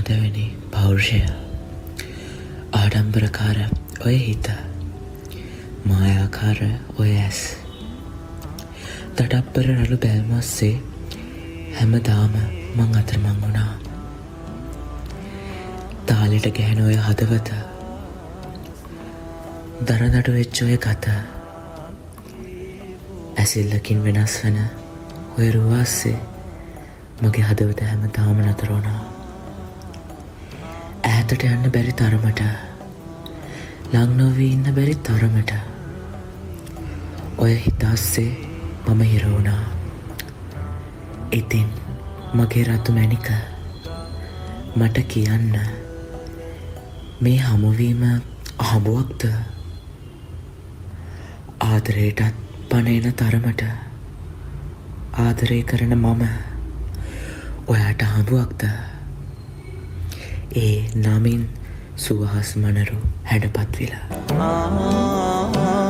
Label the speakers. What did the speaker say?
Speaker 1: දෙවෙනි පෞරුෂය ආඩම්බරකාර ඔය හිත මායාකාර ඔය ඇස් තඩප්පර රළු බැල්මස්සේ හැමදාම මං අතරමං වුණා තාලෙට ගැහෙන ඔය හදවත දරදඩු වෙච්ච ඔය ගත ඇසිල්ලකින් වෙනස් වන ඔය රුවාස්සේ මගේ හදවත හැමදාම නතර වුණා ඈතට යන්න බැරි තරමට ලං නොවී ඉන්න බැරි තරමට ඔය හිතාස්සේ මම හිර වුණා ඉතින් මගේ රතු මැණික මට කියන්න මේ හමුවීම අහඹුවක්ද ආදරයටත් පණ එන තරමට ආදරය කරන මම ඔයාට හඹුවක්ද ඒ නමින් සුවහස් මනරු හැඩපත් විලා